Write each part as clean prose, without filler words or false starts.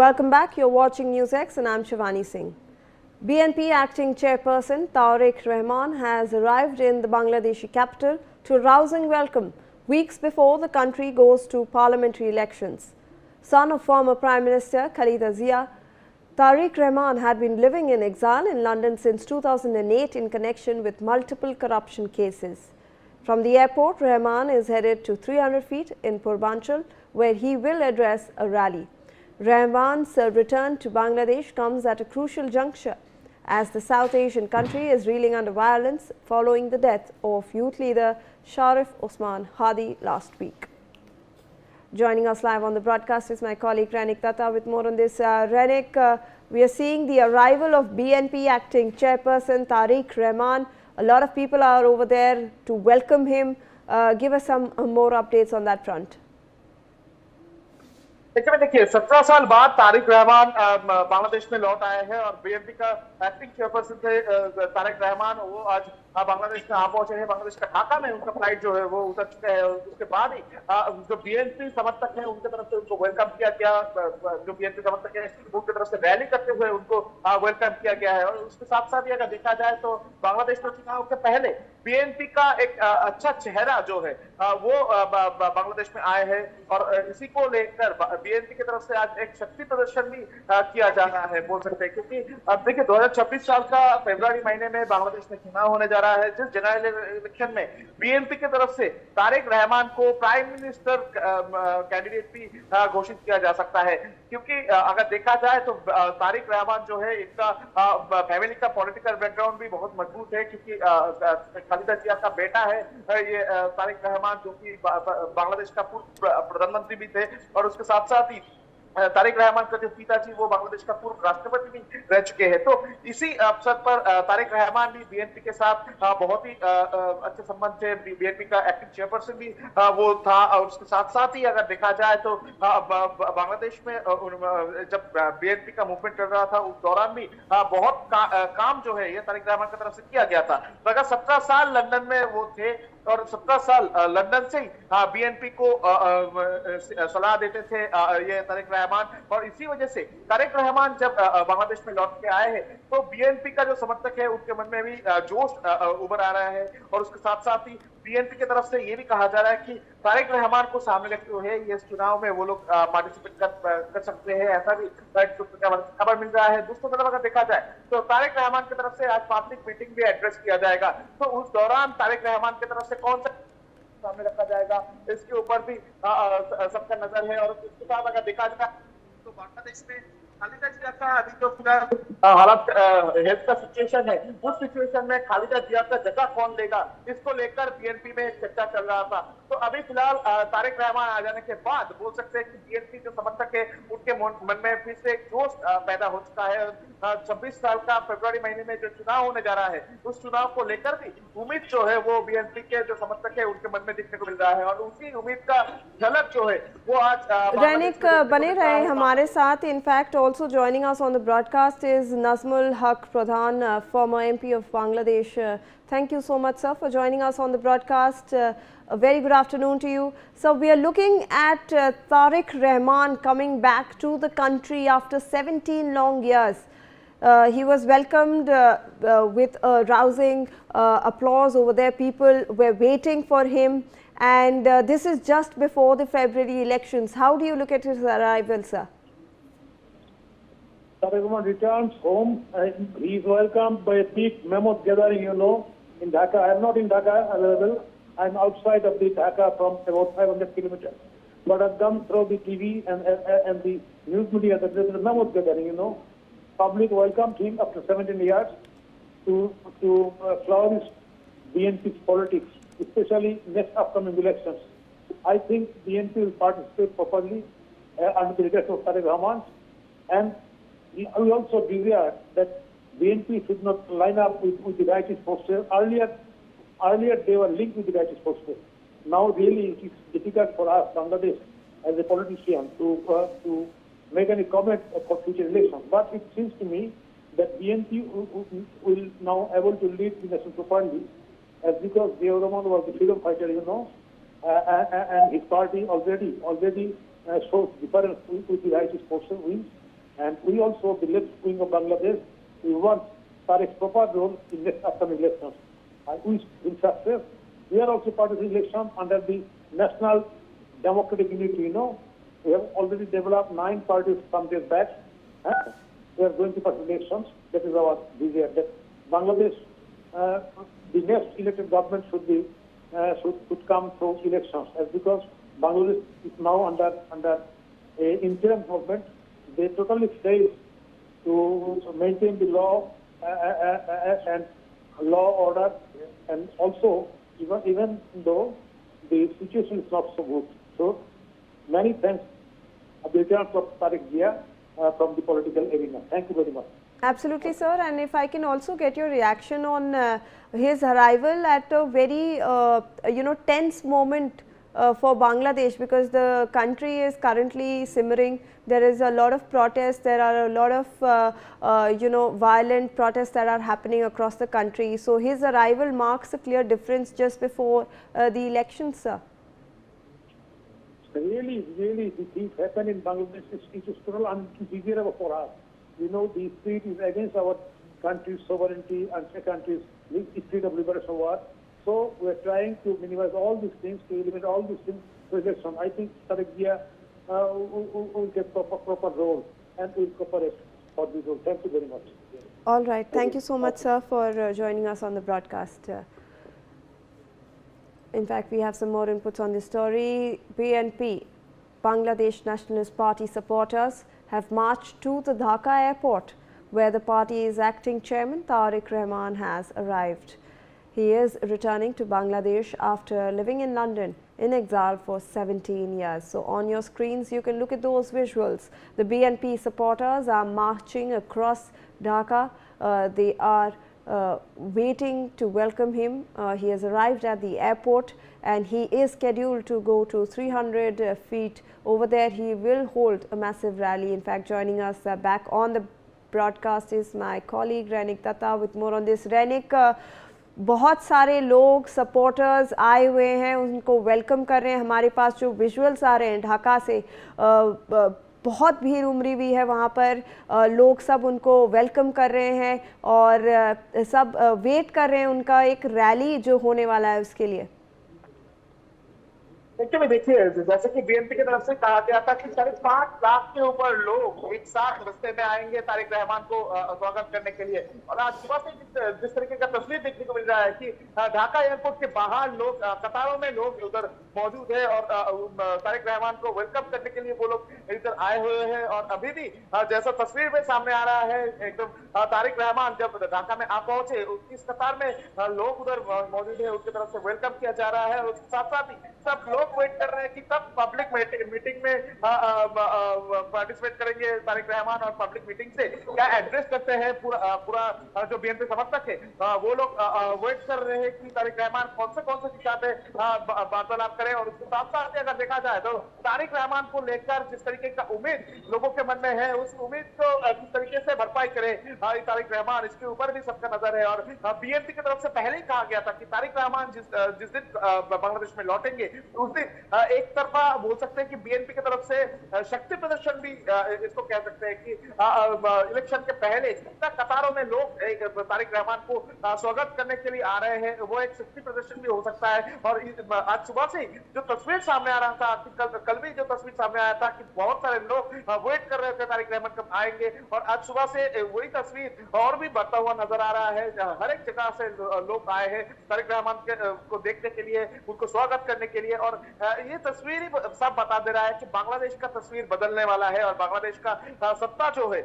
Welcome back. You're watching NewsX and I'm Shivani Singh. BNP acting chairperson Tariq Rahman has arrived in the Bangladeshi capital to a rousing welcome weeks before the country goes to parliamentary elections. Son of former Prime Minister Khalida Zia, Tariq Rahman had been living in exile in London since 2008 in connection with multiple corruption cases. From the airport, Rahman is headed to 300 feet in Purbanchal, where he will address a rally. Rahman's return to Bangladesh comes at a crucial juncture as the South Asian country is reeling under violence following the death of youth leader Sharif Osman Hadi last week. Joining us live on the broadcast is my colleague Rainik Datta with more on this. Rainik, we are seeing the arrival of BNP acting chairperson Tariq Rahman. A lot of people are over there to welcome him. Give us some more updates on that front. देखिए 17 साल बाद तारिक रहमान बांग्लादेश में लौट आए हैं और BNP का acting chairperson थे तारिक रहमान, वो आज बांग्लादेश में आ पहुंचे हैं। बांग्लादेश का ढाका में उनका फ्लाइट जो है वो उतर चुका है। उसके बाद ही जो बीएनपी समर्थक हैं उनकी तरफ से उनको वेलकम किया गया। जो बीएनपी समर्थक है उनकी तरफ से रैली करते हुए उनको वेलकम किया गया है। और उसके साथ साथ ही अगर देखा जाए तो बांग्लादेश में चुनाव के पहले बीएनपी का एक अच्छा चेहरा जो है वो बांग्लादेश में आए हैं और इसी को लेकर बीएनपी की तरफ से आज एक शक्ति प्रदर्शन भी किया जा रहा है, बोल सकते हैं। क्योंकि अब देखिए 2026 साल का फरवरी महीने में बांग्लादेश में चुनाव होने जा रहा है, जिस जनरल इलेक्शन में बीएनपी की तरफ से तारिक रहमान को प्राइम मिनिस्टर कैंडिडेट भी घोषित किया जा सकता है। क्योंकि अगर देखा जाए तो तारिक रहमान जो है इनका फैमिली का पॉलिटिकल बैकग्राउंड भी बहुत मजबूत है। क्योंकि खालिदा जिया का बेटा है ये तारिक रहमान, जो कि बांग्लादेश का पूर्व प्रधानमंत्री भी थे। और उसके साथ साथ ही तारिक रहमान का जो पिताजी वो बांग्लादेश का पूर्व राष्ट्रपति भी रह चुके हैं। तो इसी अवसर पर तारिक रहमान भी बीएनपी के साथ बहुत ही अच्छे संबंध थे। बीएनपी का एक्टिव चेयरपर्सन भी वो था। और उसके साथ साथ ही अगर देखा जाए तो बांग्लादेश में जब बीएनपी का मूवमेंट चल रहा था उस दौरान भी बहुत काम जो है ये तारिक रहमान की तरफ से किया गया था। तो अगर 17 साल लंदन में वो थे और 17 साल लंदन से ही बीएनपी को सलाह देते थे ये तारिक रहमान। और इसी वजह से तारिक रहमान जब बांग्लादेश में लौट के आए हैं तो बीएनपी का जो समर्थक है उनके मन में भी जोश उभर आ रहा है। और उसके साथ साथ ही बीएनपी की तरफ से ये भी कहा जा रहा है कि तारिक रहमान को सामने रखते हुए ये इस चुनाव में वो लोग पार्टिसिपेट कर सकते हैं, ऐसा भी खबर मिल रहा है। दूसरी तरफ अगर देखा जाए तो तारिक रहमान की तरफ से आज पब्लिक मीटिंग भी एड्रेस किया जाएगा। तो उस दौरान तारिक रहमान की तरफ से कौन सा सामने रखा जाएगा इसके ऊपर भी सबका नजर है। और इसके साथ अगर देखा जाए तो बांग्लादेश में खालिदा जिया का अभी जो फिलहाल हालात हेल्थ का सिचुएशन है, उस सिचुएशन में खालिदा जिया का जगह कौन लेगा इसको लेकर बीएनपी में चर्चा चल रहा था। तो अभी फिलहाल तारिक रहमान आ जाने के बाद बोल सकते हैं कि बीएनपी जो समर्थक है उनके मन में फिर से एक जोश पैदा हो चुका है। 26 साल का फरवरी महीने में जो चुनाव होने जा रहा है उस चुनाव को लेकर भी उम्मीद जो है वो बीएनपी के जो समर्थक है उनके मन में दिखने को मिल रहा है। और उसी उम्मीद का झलक जो है वो आज रैनिक बने रहे हमारे साथ। In fact also joining us on the broadcast is Nazmul Haq Pradhan, former MP of Bangladesh. Thank you so much, sir, for joining us on the broadcast. A very good afternoon to you. So we are looking at Tariq Rahman coming back to the country after 17 long years. He was welcomed with a rousing applause over there. People were waiting for him, and this is just before the February elections. How do you look at his arrival, sir? Tariq Rahman returns home. He is welcomed by a big mammoth gathering, in Dhaka. I am not in Dhaka available. I am outside of the Dhaka from about 500 kilometers. But I've come through the TV and the news media that there is a mammoth gathering, Public welcomed him after 17 years to flourish BNP's politics, especially next upcoming elections. I think BNP will participate properly under the leadership of Tariq Rahman. And we also desire that BNP should not line up with the rightist posture. Earlier they were linked with the rightist posture. Now really it is difficult for us, Bangladesh, as a politician, to make any comment for future elections. But it seems to me that BNP will now able to lead the nation properly, because Ziaur Rahman was the freedom fighter, and his party already shows difference with the rightist posture wings. And we also, the left wing of Bangladesh, we want Tariq's proper role in the upcoming elections. We will success. We are also part of the election under the National Democratic Unity. We have already developed 9 parties some days back. We are going to pass elections. That is our desire. That Bangladesh, the next elected government should come through elections, as because Bangladesh is now under a interim government. They totally fail to maintain the law and law order, and also even though the situation is not so good. So many thanks of the return of Tariq Zia from the political arena. Thank you very much. Absolutely, sir. And if I can also get your reaction on his arrival at a very, tense moment for Bangladesh, because the country is currently simmering. There is a lot of protests. There are a lot of, violent protests that are happening across the country. So his arrival marks a clear difference just before the elections, sir. Really, the things happen in Bangladesh is total unbelievable for us. The state is against our country's sovereignty and the country's state of liberation war. So we are trying to minimize all these things, to eliminate all these things to election. I think Tariq Zia will get proper role and will cooperate for this role. Thank you very much. All right. Thank you so much, sir, for joining us on the broadcast. In fact, we have some more inputs on this story. BNP, Bangladesh Nationalist Party supporters, have marched to the Dhaka airport, where the party's acting chairman Tariq Rahman has arrived. He is returning to Bangladesh after living in London in exile for 17 years. So on your screens, you can look at those visuals. The BNP supporters are marching across Dhaka. They are waiting to welcome him. He has arrived at the airport and he is scheduled to go to 300 feet. Over there, he will hold a massive rally. In fact, joining us back on the broadcast is my colleague Rainik Datta with more on this. Rainik, बहुत सारे लोग supporters आए हुए हैं, उनको welcome कर रहे हैं. हमारे पास जो विजुअल्स आ रहे हैं ढाका से, बहुत भीड़ उमड़ी हुई है वहाँ पर. लोग सब उनको वेलकम कर रहे हैं और सब वेट कर रहे हैं उनका एक रैली जो होने वाला है उसके लिए. एक्चुअली देखिए, जैसे कि बीएनपी की तरफ से कहा गया था कि 5.5 लाख के ऊपर लोग एक साथ रास्ते में आएंगे तारिक रहमान को स्वागत करने के लिए. और आज सुबह से जिस तरीके का तस्वीर देखने को मिल रहा है कि ढाका एयरपोर्ट के बाहर लोग कतारों में लोग उधर मौजूद है और तारिक रहमान को वेलकम करने के लिए वो लोग इधर आए हुए हैं. और अभी भी जैसा तस्वीर में सामने आ रहा है, एकदम तारिक रहमान जब ढाका में आ पहुंचे, इस कतार में लोग उधर मौजूद है, उनकी तरफ से वेलकम किया जा रहा है. और उसके साथ साथ ही सब लोग वेट कर रहे हैं कि कब पब्लिक मीटिंग में पार्टिसिपेट करेंगे तारिक रहमान और पब्लिक मीटिंग से क्या एड्रेस करते हैं. पूरा जो बीएनपी समर्थक है वो लोग वेट कर रहे हैं कि तारिक रहमान कौन से दिशा पे वार्तालाप करें. और उसके साथ साथ अगर देखा जाए तो तारिक रहमान को लेकर जिस तरीके का उम्मीद लोगों के मन में है, उस उम्मीद को किस तरीके से भरपाई करे तारिक रहमान, इसके ऊपर भी सबका नजर है. और बीएनपी की तरफ से पहले ही कहा गया था कि तारिक रहमान जिस दिन बांग्लादेश में लौटेंगे उस दिन एक तरफा बोल सकते हैं कि बीएनपी की तरफ से शक्ति प्रदर्शन भी इसको कह सकते हैं कि इलेक्शन के पहले कतारों में लोग तारिक रहमान को स्वागत करने के लिए आ रहे हैं, वो एक शक्ति प्रदर्शन भी हो सकता है. और आज सुबह से जो तस्वीर सामने आ रहा था कि कल भी जो तस्वीर सामने आया था कि बहुत सारे लोग वेट कर रहे थे तारिक रहमान कब आएंगे, और आज सुबह से वही तस्वीर और भी बढ़ता हुआ नजर आ रहा है. हर एक जगह से लोग आए हैं तारिक रहमान को देखने के लिए, उनको स्वागत करने के लिए. और ये तस्वीर ही सब बता दे रहा है कि बांग्लादेश का तस्वीर बदलने वाला है और बांग्लादेश का सत्ता जो है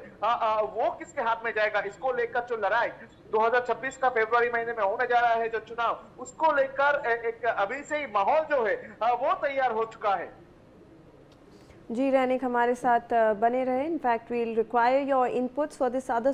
वो किसके हाथ में जाएगा, इसको लेकर जो लड़ाई 2026 का फरवरी महीने में होने जा रहा है जो चुनाव, उसको लेकर एक अभी से ही माहौल जो है वो तैयार हो चुका है. जी रैनिक हमारे साथ बने रहे. In fact we will require your inputs for this other